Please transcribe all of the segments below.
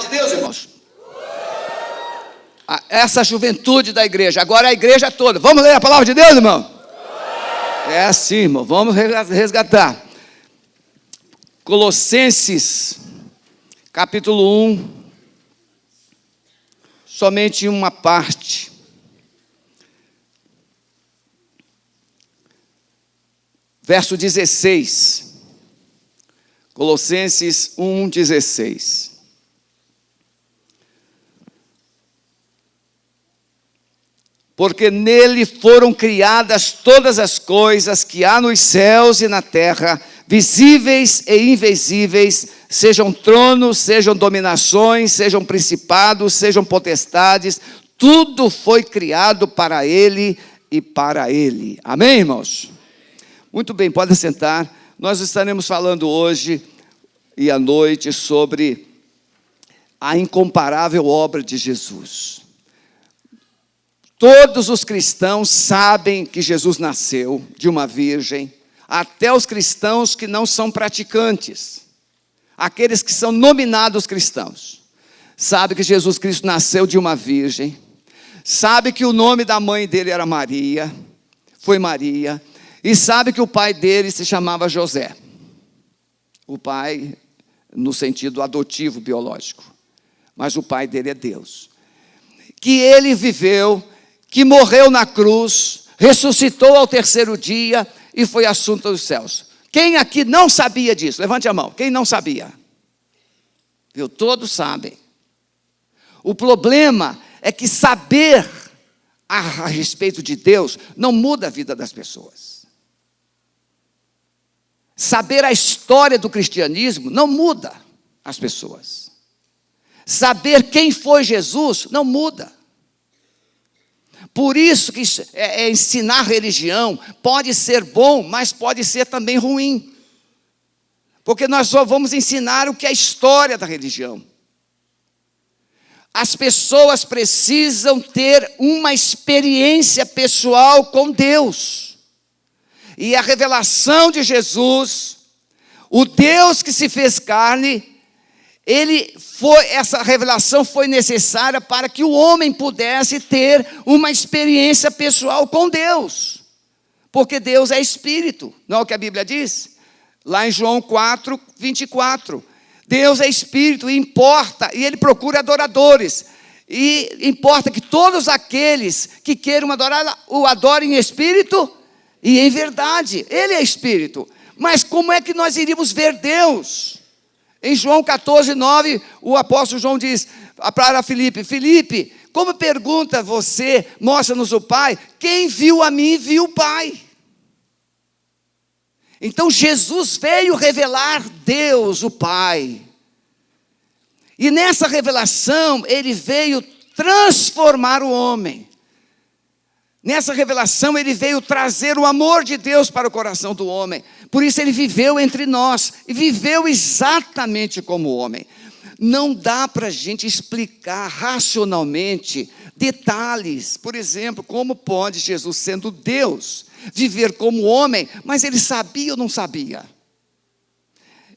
de Deus, irmãos? Essa juventude da igreja, agora a igreja toda. Vamos ler a palavra de Deus, irmão? É assim, irmão, vamos resgatar. Colossenses, capítulo 1, somente uma parte. Verso 16. Colossenses 1, 16. Porque nele foram criadas todas as coisas que há nos céus e na terra, visíveis e invisíveis, sejam tronos, sejam dominações, sejam principados, sejam potestades, tudo foi criado para ele e para ele. Amém, irmãos? Muito bem, pode sentar. Nós estaremos falando hoje e à noite sobre a incomparável obra de Jesus. Todos os cristãos sabem que Jesus nasceu de uma virgem, até os cristãos que não são praticantes, aqueles que são nominados cristãos, sabem que Jesus Cristo nasceu de uma virgem, sabe que o nome da mãe dele era Maria, foi Maria, e sabe que o pai dele se chamava José. O pai, no sentido adotivo, biológico, mas o pai dele é Deus. Que ele viveu, que morreu na cruz, ressuscitou ao terceiro dia e foi assunto aos céus. Quem aqui não sabia disso? Levante a mão. Quem não sabia? Viu? Todos sabem. O problema é que saber a respeito de Deus não muda a vida das pessoas. Saber a história do cristianismo não muda as pessoas. Saber quem foi Jesus não muda. Por isso que ensinar religião pode ser bom, mas pode ser também ruim. Porque nós só vamos ensinar o que é a história da religião. As pessoas precisam ter uma experiência pessoal com Deus. E a revelação de Jesus, o Deus que se fez carne, essa revelação foi necessária para que o homem pudesse ter uma experiência pessoal com Deus. Porque Deus é espírito, não é o que a Bíblia diz? Lá em João 4, 24. Deus é espírito e importa, e ele procura adoradores. E importa que todos aqueles que queiram adorar, o adorem em espírito e em verdade. Ele é espírito. Mas como é que nós iríamos ver Deus? Em João 14, 9, o apóstolo João diz para Filipe: Filipe, como pergunta você, mostra-nos o Pai? Quem viu a mim, viu o Pai. Então Jesus veio revelar Deus, o Pai. E nessa revelação, ele veio transformar o homem. Nessa revelação, ele veio trazer o amor de Deus para o coração do homem. Por isso ele viveu entre nós, e viveu exatamente como homem. Não dá para a gente explicar racionalmente detalhes. Por exemplo, como pode Jesus, sendo Deus, viver como homem, mas ele sabia ou não sabia?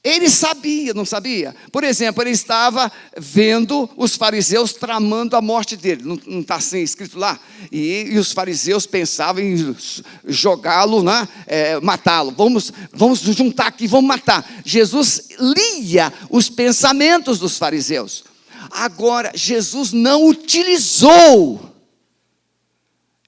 Ele sabia, não sabia? Por exemplo, ele estava vendo os fariseus tramando a morte dele. Não está assim escrito lá? E os fariseus pensavam em jogá-lo, né? Matá-lo. Vamos juntar aqui, vamos matar. Jesus lia os pensamentos dos fariseus. Agora, Jesus não utilizou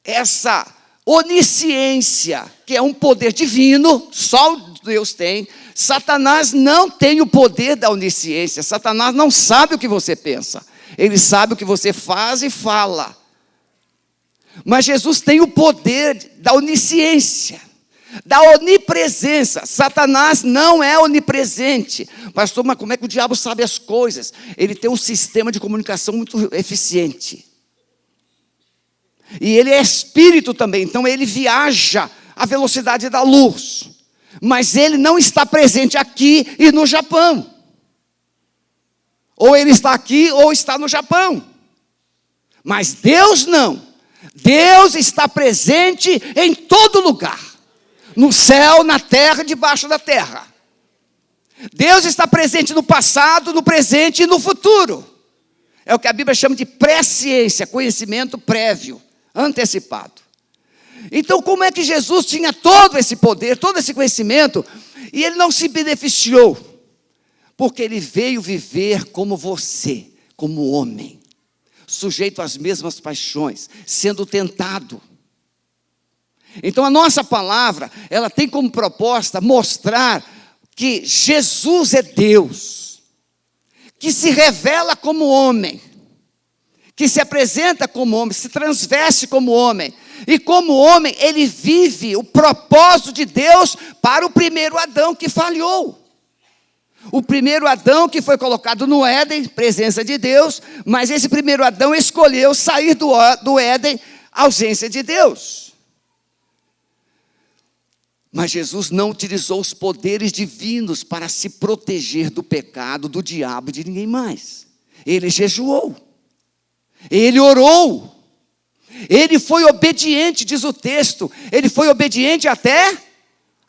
essa onisciência, que é um poder divino, só Deus tem. Satanás não tem o poder da onisciência. Satanás não sabe o que você pensa. Ele sabe o que você faz e fala. Mas Jesus tem o poder da onisciência, da onipresença. Satanás não é onipresente. Pastor, mas como é que o diabo sabe as coisas? Ele tem um sistema de comunicação muito eficiente. E ele é espírito também, então ele viaja à velocidade da luz. Mas ele não está presente aqui e no Japão. Ou ele está aqui ou está no Japão. Mas Deus não. Deus está presente em todo lugar. No céu, na terra, debaixo da terra. Deus está presente no passado, no presente e no futuro. É o que a Bíblia chama de presciência, conhecimento prévio, antecipado. Então, como é que Jesus tinha todo esse poder, todo esse conhecimento, e ele não se beneficiou? Porque ele veio viver como você, como homem, sujeito às mesmas paixões, sendo tentado. Então, a nossa palavra, ela tem como proposta mostrar que Jesus é Deus, que se revela como homem, que se apresenta como homem, se transveste como homem, e como homem, ele vive o propósito de Deus para o primeiro Adão que falhou. O primeiro Adão que foi colocado no Éden, presença de Deus, mas esse primeiro Adão escolheu sair do Éden, ausência de Deus. Mas Jesus não utilizou os poderes divinos para se proteger do pecado, do diabo e de ninguém mais. Ele jejuou, ele orou, ele foi obediente, diz o texto, ele foi obediente até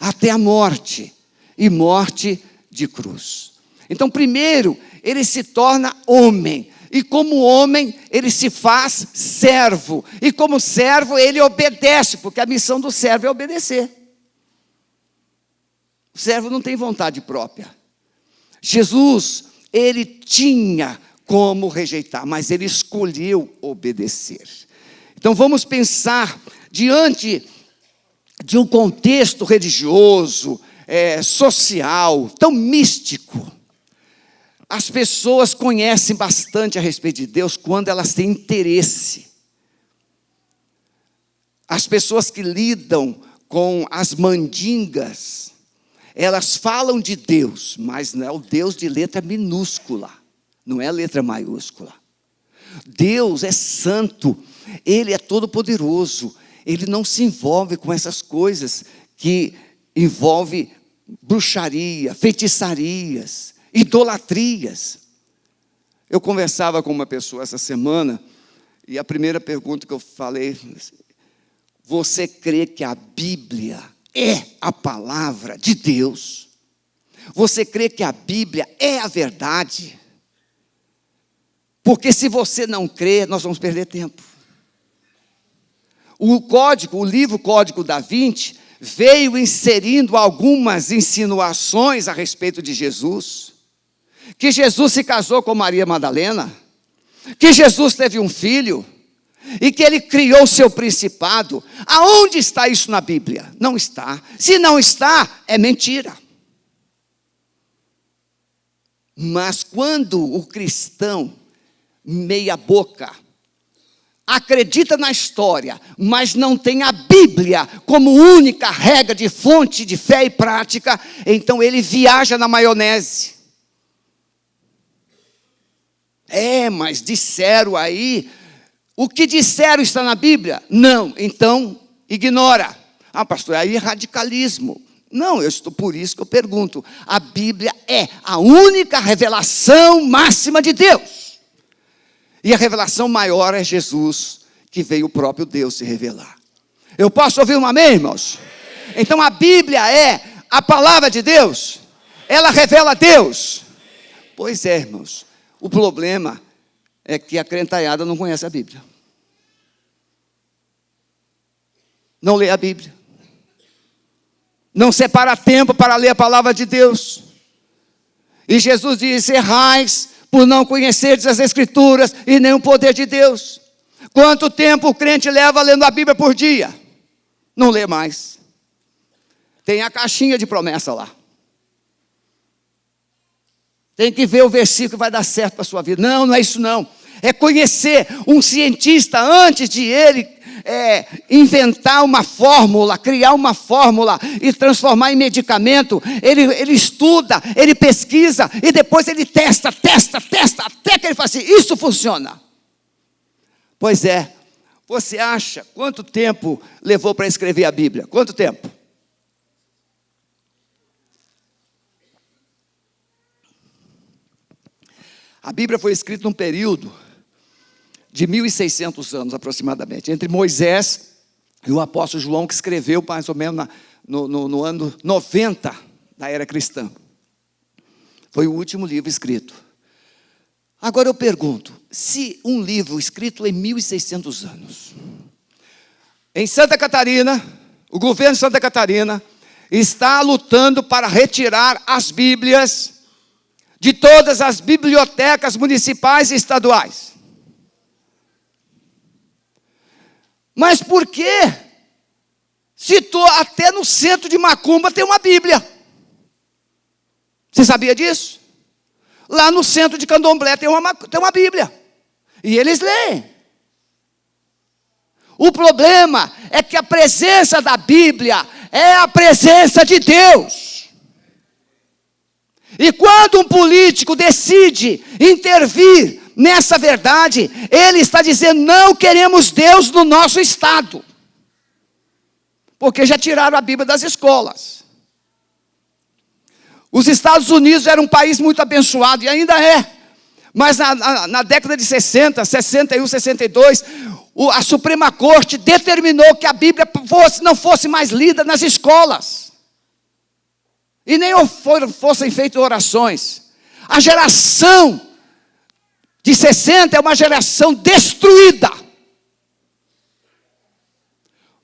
a morte, e morte de cruz. Então, primeiro, ele se torna homem, e como homem, ele se faz servo, e como servo, ele obedece, porque a missão do servo é obedecer. O servo não tem vontade própria. Jesus, ele tinha como rejeitar, mas ele escolheu obedecer. Então vamos pensar, diante de um contexto religioso, social, tão místico. As pessoas conhecem bastante a respeito de Deus quando elas têm interesse. As pessoas que lidam com as mandingas, elas falam de Deus, mas não é o Deus de letra minúscula, não é letra maiúscula. Deus é santo, Ele é todo-poderoso, Ele não se envolve com essas coisas que envolvem bruxaria, feitiçarias, idolatrias. Eu conversava com uma pessoa essa semana, e a primeira pergunta que eu falei: você crê que a Bíblia é a palavra de Deus? Você crê que a Bíblia é a verdade? Porque se você não crê, nós vamos perder tempo. O livro Código da Vinci veio inserindo algumas insinuações a respeito de Jesus. Que Jesus se casou com Maria Madalena, que Jesus teve um filho, e que ele criou o seu principado. Aonde está isso na Bíblia? Não está. Se não está, é mentira. Mas quando o cristão meia boca acredita na história, mas não tem a Bíblia como única regra de fonte de fé e prática, então ele viaja na maionese. Mas disseram aí. O que disseram está na Bíblia? Não, então ignora. Pastor, aí é radicalismo. Não, por isso que eu pergunto. A Bíblia é a única revelação máxima de Deus. E a revelação maior é Jesus, que veio o próprio Deus se revelar. Eu posso ouvir um amém, irmãos? Então a Bíblia é a palavra de Deus? Ela revela Deus? Pois é, irmãos. O problema é que a crentalhada não conhece a Bíblia. Não lê a Bíblia. Não separa tempo para ler a palavra de Deus. E Jesus disse: errais por não conhecerdes as Escrituras e nem o poder de Deus. Quanto tempo o crente leva lendo a Bíblia por dia? Não lê mais. Tem a caixinha de promessa lá. Tem que ver o versículo que vai dar certo para a sua vida. Não é isso não. É conhecer um cientista antes de ele inventar uma fórmula, criar uma fórmula e transformar em medicamento. Ele estuda, ele pesquisa e depois ele testa, até que ele fala assim: isso funciona. Pois é. Você acha quanto tempo levou para escrever a Bíblia? Quanto tempo? A Bíblia foi escrita num período de 1.600 anos aproximadamente, entre Moisés e o apóstolo João, que escreveu mais ou menos no ano 90 da era cristã. Foi o último livro escrito. Agora eu pergunto, se um livro escrito em 1600 anos, em Santa Catarina, o governo de Santa Catarina está lutando para retirar as Bíblias de todas as bibliotecas municipais e estaduais. Mas por quê? Se até no centro de Macumba tem uma Bíblia. Você sabia disso? Lá no centro de Candomblé tem uma Bíblia. E eles leem. O problema é que a presença da Bíblia é a presença de Deus. E quando um político decide intervir nessa verdade, ele está dizendo: não queremos Deus no nosso estado. Porque já tiraram a Bíblia das escolas. Os Estados Unidos era um país muito abençoado, e ainda é. Mas na década de 60, 61, 62, a Suprema Corte determinou que a Bíblia não fosse mais lida nas escolas. E nem fossem feitas orações. A geração de 60 é uma geração destruída.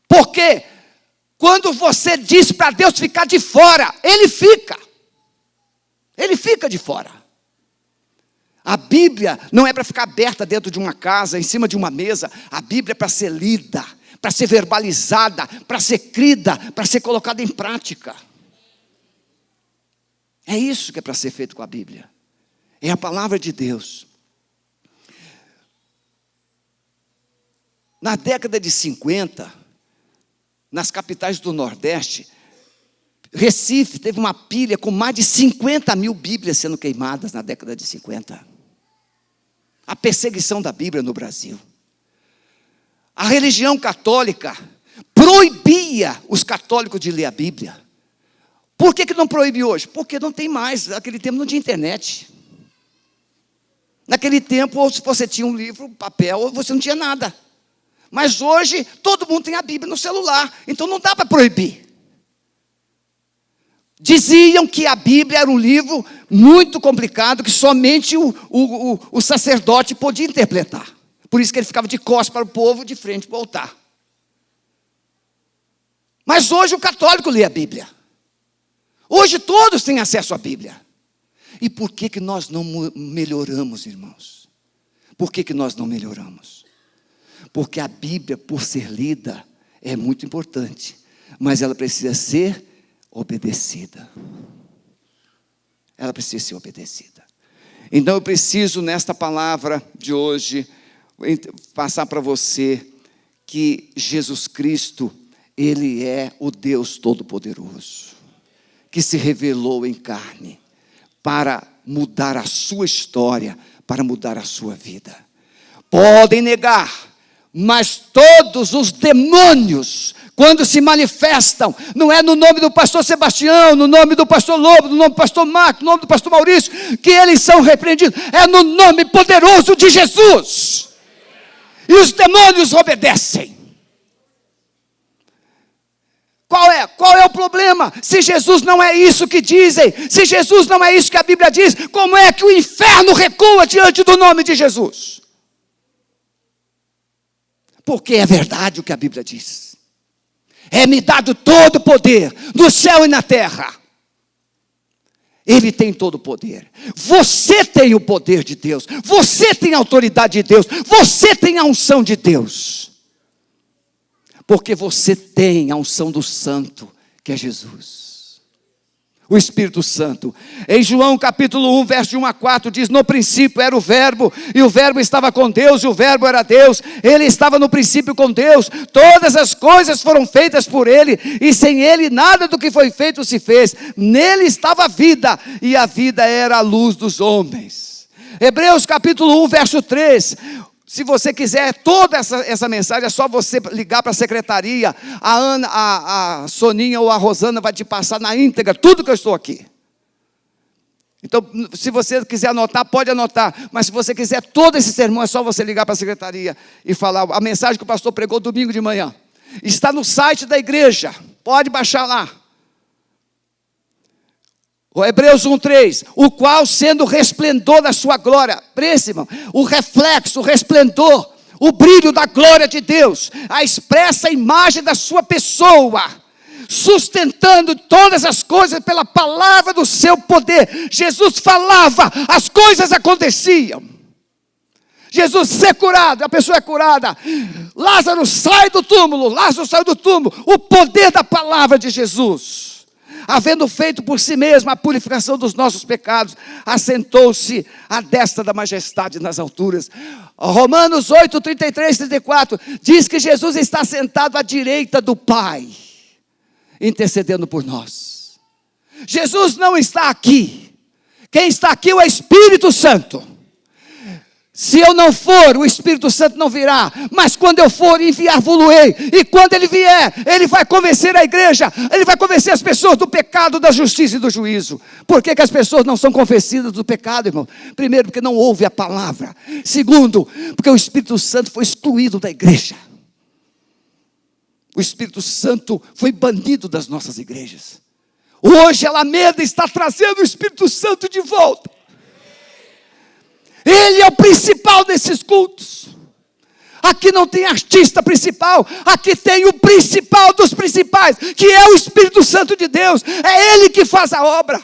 Porque quando você diz para Deus ficar de fora, Ele fica. Ele fica de fora. A Bíblia não é para ficar aberta dentro de uma casa, em cima de uma mesa. A Bíblia é para ser lida, para ser verbalizada, para ser crida, para ser colocada em prática. É isso que é para ser feito com a Bíblia. É a palavra de Deus. Na década de 50, nas capitais do Nordeste, Recife teve uma pilha com mais de 50 mil Bíblias sendo queimadas na década de 50. A perseguição da Bíblia no Brasil. A religião católica proibia os católicos de ler a Bíblia. Por que não proíbe hoje? Porque não tem mais. Naquele tempo não tinha internet. Naquele tempo, ou se você tinha um livro, papel, ou você não tinha nada. Mas hoje, todo mundo tem a Bíblia no celular. Então não dá para proibir. Diziam que a Bíblia era um livro muito complicado, que somente o sacerdote podia interpretar. Por isso que ele ficava de costas para o povo, de frente para o altar. Mas hoje o católico lê a Bíblia. Hoje todos têm acesso à Bíblia. E por que nós não melhoramos, irmãos? Por que nós não melhoramos? Porque a Bíblia, por ser lida, é muito importante. Mas ela precisa ser obedecida. Ela precisa ser obedecida. Então eu preciso, nesta palavra de hoje, passar para você que Jesus Cristo, Ele é o Deus Todo-Poderoso, que se revelou em carne para mudar a sua história, para mudar a sua vida. Podem negar, mas todos os demônios, quando se manifestam, não é no nome do pastor Sebastião, no nome do pastor Lobo, no nome do pastor Marco, no nome do pastor Maurício, que eles são repreendidos. É no nome poderoso de Jesus. E os demônios obedecem. Qual é o problema? Se Jesus não é isso que dizem, se Jesus não é isso que a Bíblia diz, como é que o inferno recua diante do nome de Jesus? Porque é verdade o que a Bíblia diz. É-me dado todo o poder, no céu e na terra. Ele tem todo o poder. Você tem o poder de Deus. Você tem a autoridade de Deus. Você tem a unção de Deus. Porque você tem a unção do Santo, que é Jesus. O Espírito Santo. Em João capítulo 1, verso de 1 a 4, diz: no princípio era o verbo, e o verbo estava com Deus, e o verbo era Deus. Ele estava no princípio com Deus. Todas as coisas foram feitas por Ele, e sem Ele nada do que foi feito se fez. Nele estava a vida, e a vida era a luz dos homens. Hebreus capítulo 1, verso 3. Se você quiser toda essa mensagem, é só você ligar para a secretaria. A Ana, a Soninha ou a Rosana vai te passar na íntegra tudo que eu estou aqui. Então, se você quiser anotar, pode anotar. Mas se você quiser todo esse sermão, é só você ligar para a secretaria e falar a mensagem que o pastor pregou domingo de manhã. Está no site da igreja, pode baixar lá. O Hebreus 1:3, o qual sendo o resplendor da sua glória, preste, irmão, o reflexo, o resplendor, o brilho da glória de Deus, a expressa imagem da sua pessoa, sustentando todas as coisas pela palavra do seu poder. Jesus falava, as coisas aconteciam. Jesus ser curado, a pessoa é curada. Lázaro sai do túmulo, Lázaro saiu do túmulo, o poder da palavra de Jesus. Havendo feito por si mesmo a purificação dos nossos pecados, assentou-se à destra da majestade nas alturas. Romanos 8, 33, 34, diz que Jesus está sentado à direita do Pai, intercedendo por nós. Jesus não está aqui, quem está aqui é o Espírito Santo. Se eu não for, o Espírito Santo não virá, mas quando eu for, enviar-vos-ei, e quando ele vier, ele vai convencer a igreja, ele vai convencer as pessoas do pecado, da justiça e do juízo. Por que as pessoas não são convencidas do pecado, irmão? Primeiro, porque não ouve a palavra. Segundo, porque o Espírito Santo foi excluído da igreja. O Espírito Santo foi banido das nossas igrejas. Hoje a Alameda está trazendo o Espírito Santo de volta. Ele é o principal desses cultos. Aqui não tem artista principal, aqui tem o principal dos principais, que é o Espírito Santo de Deus. É Ele que faz a obra,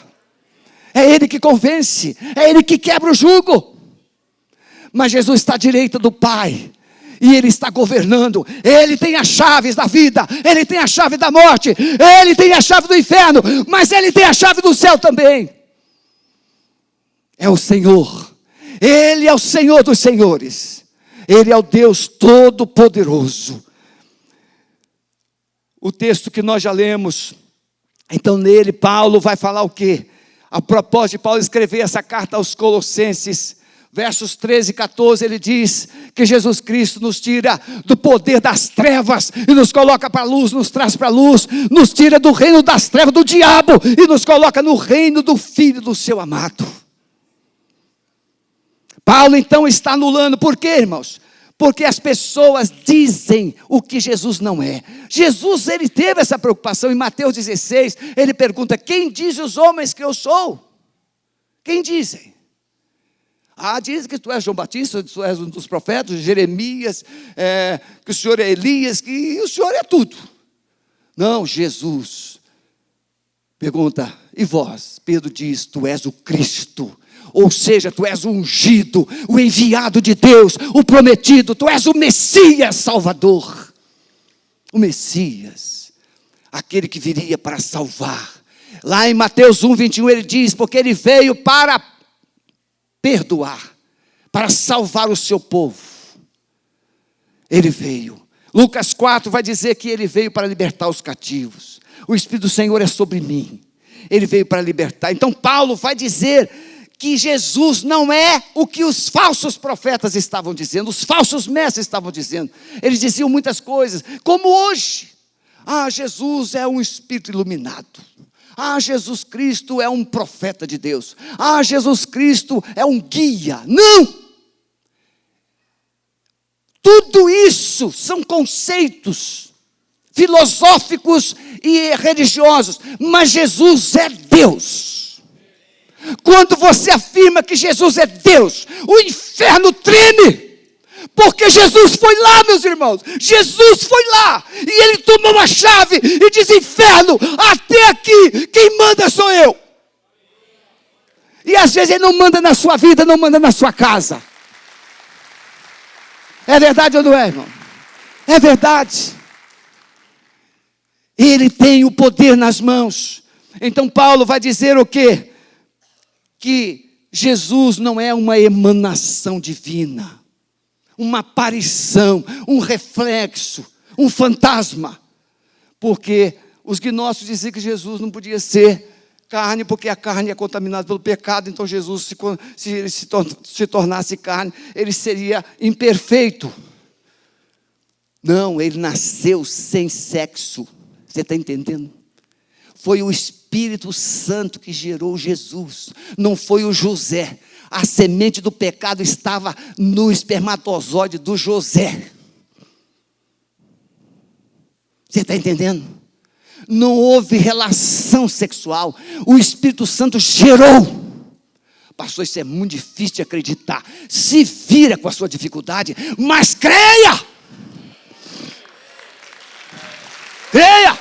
é Ele que convence, é Ele que quebra o jugo. Mas Jesus está à direita do Pai, e Ele está governando. Ele tem as chaves da vida, Ele tem a chave da morte, Ele tem a chave do inferno, mas Ele tem a chave do céu também. É o Senhor. Ele é o Senhor dos senhores. Ele é o Deus Todo-Poderoso. O texto que nós já lemos, então nele Paulo vai falar o quê? A propósito de Paulo escrever essa carta aos Colossenses, versos 13 e 14, ele diz que Jesus Cristo nos tira do poder das trevas e nos coloca para a luz, nos traz para a luz, nos tira do reino das trevas do diabo e nos coloca no reino do Filho do seu amado. Paulo então está anulando, por quê, irmãos? Porque as pessoas dizem o que Jesus não é. Jesus, ele teve essa preocupação. Em Mateus 16, ele pergunta, quem diz os homens que eu sou? Quem dizem? Dizem que tu és João Batista, que tu és um dos profetas, Jeremias, que o Senhor é Elias, que o Senhor é tudo. Não, Jesus pergunta, e vós? Pedro diz, tu és o Cristo. Ou seja, tu és o ungido, o enviado de Deus, o prometido, tu és o Messias Salvador. O Messias, aquele que viria para salvar. Lá em Mateus 1, 21, ele diz, porque ele veio para perdoar, para salvar o seu povo. Ele veio. Lucas 4 vai dizer que ele veio para libertar os cativos. O Espírito do Senhor é sobre mim. Ele veio para libertar. Então Paulo vai dizer que Jesus não é o que os falsos profetas estavam dizendo, os falsos mestres estavam dizendo. Eles diziam muitas coisas, como hoje. Jesus é um espírito iluminado. Jesus Cristo é um profeta de Deus. Jesus Cristo é um guia. Não! Tudo isso são conceitos filosóficos e religiosos, mas Jesus é Deus. Quando você afirma que Jesus é Deus, o inferno treme, porque Jesus foi lá, meus irmãos, Jesus foi lá, e ele tomou uma chave, e diz, inferno, até aqui, quem manda sou eu. E às vezes ele não manda na sua vida, não manda na sua casa. É verdade ou não é, irmão? É verdade. Ele tem o poder nas mãos. Então Paulo vai dizer o quê? Que Jesus não é uma emanação divina, uma aparição, um reflexo, um fantasma. Porque os gnósticos diziam que Jesus não podia ser carne, porque a carne é contaminada pelo pecado. Então Jesus, se ele se tornasse carne, ele seria imperfeito. Não, ele nasceu sem sexo. Você está entendendo? Foi o Espírito Santo que gerou Jesus, não foi o José. A semente do pecado estava no espermatozoide do José. Você está entendendo? não houve relação sexual, o Espírito Santo gerou. Pastor, isso é muito difícil de acreditar. Se vira com a sua dificuldade, mas creia! Creia!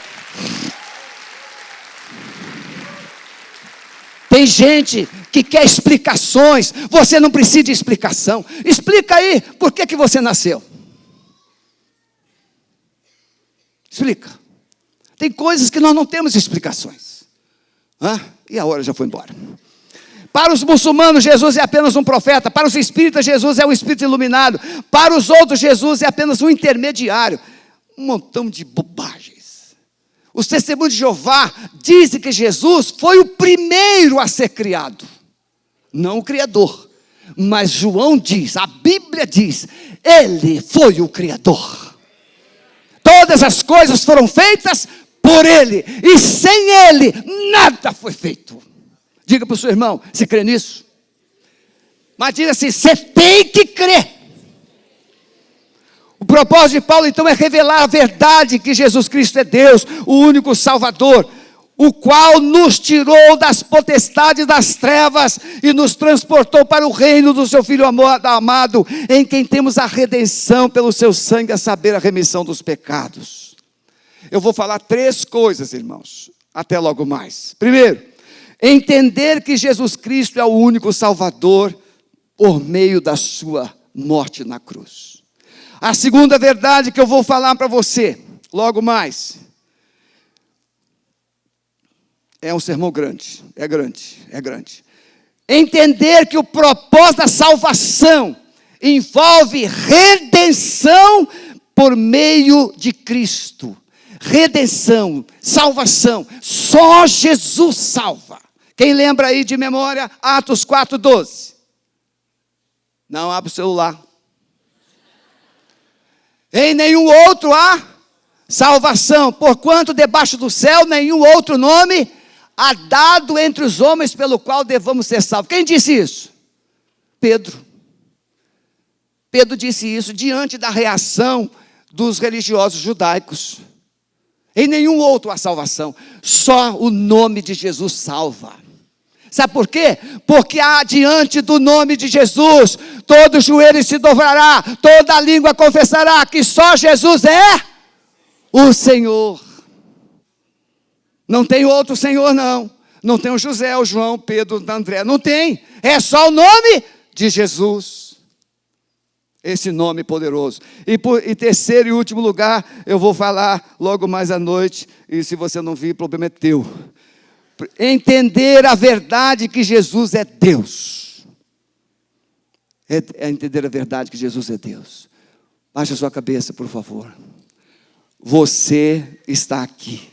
Tem gente que quer explicações. Você não precisa de explicação. Explica aí, por que você nasceu? Explica. Tem coisas que nós não temos explicações. E a hora já foi embora. Para os muçulmanos, Jesus é apenas um profeta. Para os espíritas, Jesus é um espírito iluminado. Para os outros, Jesus é apenas um intermediário. Um montão de bobagens. Os testemunhos de Jeová dizem que Jesus foi o primeiro a ser criado. Não o Criador. Mas João diz, a Bíblia diz, Ele foi o Criador. Todas as coisas foram feitas por Ele. E sem Ele, nada foi feito. Diga para o seu irmão, você crê nisso? Mas diga assim, você tem que crer. O propósito de Paulo então é revelar a verdade que Jesus Cristo é Deus, o único Salvador, o qual nos tirou das potestades das trevas e nos transportou para o reino do seu Filho amado, em quem temos a redenção pelo seu sangue, a saber, a remissão dos pecados. Eu vou falar 3 coisas, irmãos, até logo mais. Primeiro, entender que Jesus Cristo é o único Salvador por meio da sua morte na cruz. A segunda verdade que eu vou falar para você, logo mais, é um sermão grande, é grande. Entender que o propósito da salvação envolve redenção por meio de Cristo. Redenção, salvação, só Jesus salva. Quem lembra aí de memória, Atos 4:12? Não abre o celular. Em nenhum outro há salvação, porquanto debaixo do céu nenhum outro nome há dado entre os homens pelo qual devamos ser salvos. Quem disse isso? Pedro. Pedro disse isso diante da reação dos religiosos judaicos. Em nenhum outro há salvação, só o nome de Jesus salva. Sabe por quê? Porque diante do nome de Jesus, todo joelho se dobrará, toda língua confessará que só Jesus é o Senhor. Não tem outro Senhor, não. Não tem o José, o João, o Pedro, o André. Não tem. É só o nome de Jesus. Esse nome poderoso. E terceiro e último lugar, eu vou falar logo mais à noite. E se você não vir, o problema é teu. Entender a verdade que Jesus é Deus. É entender a verdade que Jesus é Deus. Baixe a sua cabeça, por favor. Você está aqui.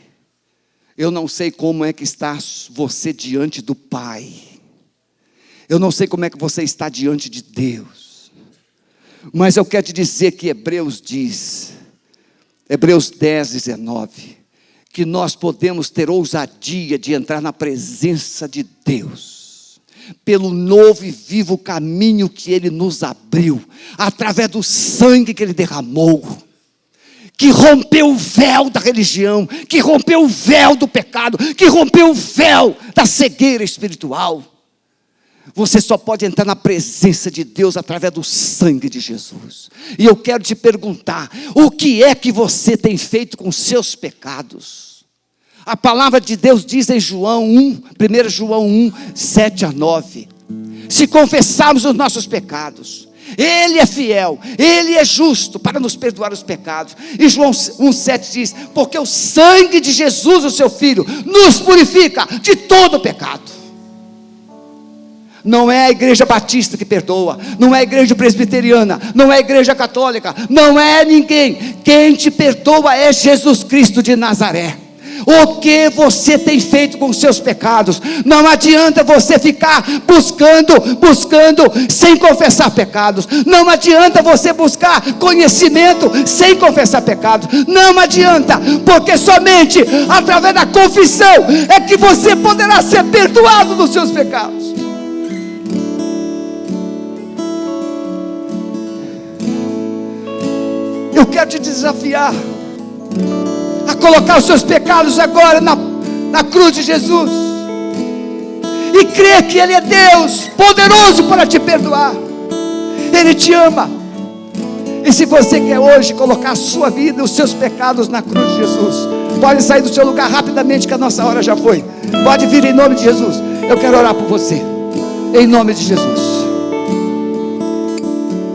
Eu não sei como é que está você diante do Pai. Eu não sei como é que você está diante de Deus. Mas eu quero te dizer que Hebreus diz, Hebreus 10:19, que nós podemos ter ousadia de entrar na presença de Deus, pelo novo e vivo caminho que Ele nos abriu, através do sangue que Ele derramou, que rompeu o véu da religião, que rompeu o véu do pecado, que rompeu o véu da cegueira espiritual. Você só pode entrar na presença de Deus através do sangue de Jesus. E eu quero te perguntar, o que é que você tem feito com seus pecados? A palavra de Deus diz em João 1 João 1, 7-9, se confessarmos os nossos pecados, Ele é fiel, Ele é justo para nos perdoar os pecados. E João 1,7 diz, porque o sangue de Jesus, o seu Filho, nos purifica de todo pecado. Não é a igreja batista que perdoa, não é a igreja presbiteriana, não é a igreja católica, não é ninguém. Quem te perdoa é Jesus Cristo de Nazaré. O que você tem feito com os seus pecados? Não adianta você ficar buscando sem confessar pecados. Não adianta você buscar conhecimento sem confessar pecados. Não adianta, porque somente através da confissão é que você poderá ser perdoado dos seus pecados. Eu quero te desafiar a colocar os seus pecados agora na cruz de Jesus, e crer que Ele é Deus poderoso para te perdoar. Ele te ama. E se você quer hoje colocar a sua vida, os seus pecados na cruz de Jesus, pode sair do seu lugar rapidamente, que a nossa hora já foi. Pode vir em nome de Jesus. Eu quero orar por você, em nome de Jesus.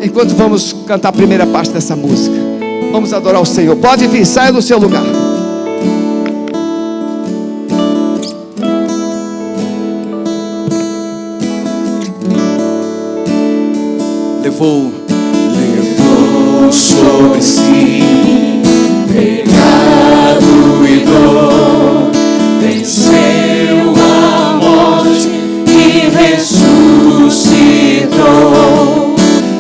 Enquanto vamos cantar a primeira parte dessa música, vamos adorar o Senhor. Pode vir, saia do seu lugar. Levou sobre si pecado e dor, venceu a morte e ressuscitou.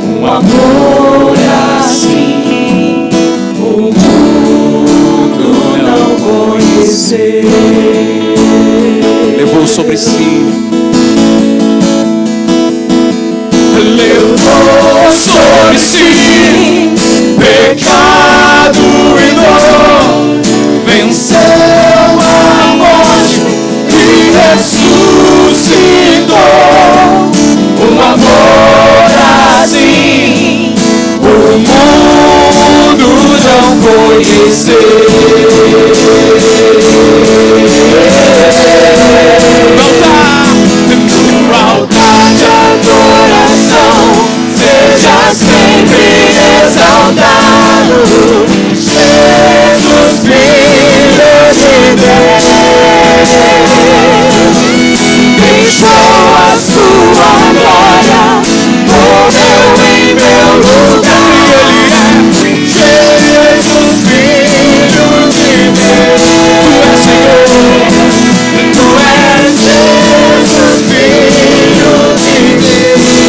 Um amor assim o mundo não conheceu. Levou sobre si, levou sobre si pecado e dor, venceu a morte e ressuscitou. Um amor assim o mundo não conheceu. No altar de adoração seja sempre exaltado, Jesus, Filho de Deus, deixou a sua glória, morreu em meu lugar. Jesus, Filho de Deus, tu és Jesus, Filho de Deus.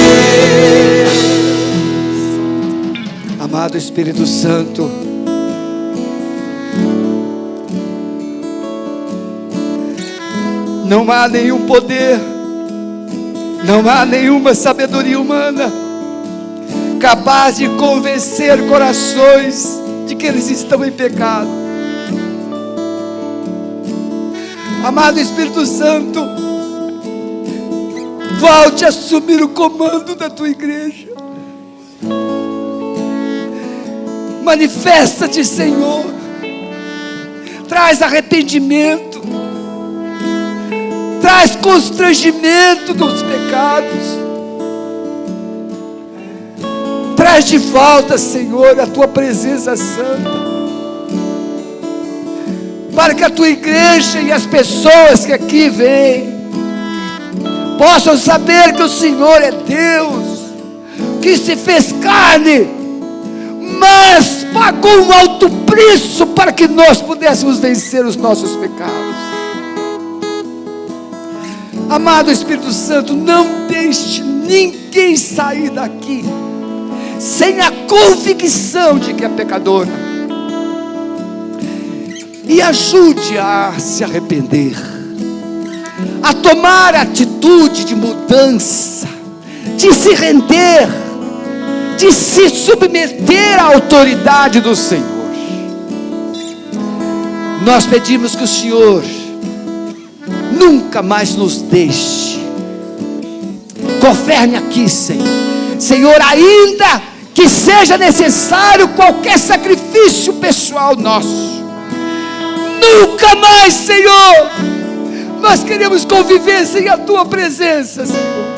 Amado Espírito Santo, não há nenhum poder, não há nenhuma sabedoria humana capaz de convencer corações de que eles estão em pecado. Amado Espírito Santo, volte a assumir o comando da tua igreja. Manifesta-te, Senhor. Traz arrependimento, traz constrangimento dos pecados, traz de volta, Senhor, a tua presença santa, para que a tua igreja e as pessoas que aqui vêm possam saber que o Senhor é Deus, que se fez carne, mas pagou um alto preço para que nós pudéssemos vencer os nossos pecados. Amado Espírito Santo, não deixe ninguém sair daqui sem a convicção de que é pecador, e ajude a se arrepender, a tomar atitude de mudança, de se render, de se submeter à autoridade do Senhor. Nós pedimos que o Senhor nunca mais nos deixe. Governe aqui, Senhor. Senhor, ainda que seja necessário qualquer sacrifício pessoal nosso, nunca mais, Senhor, nós queremos conviver sem a tua presença, Senhor.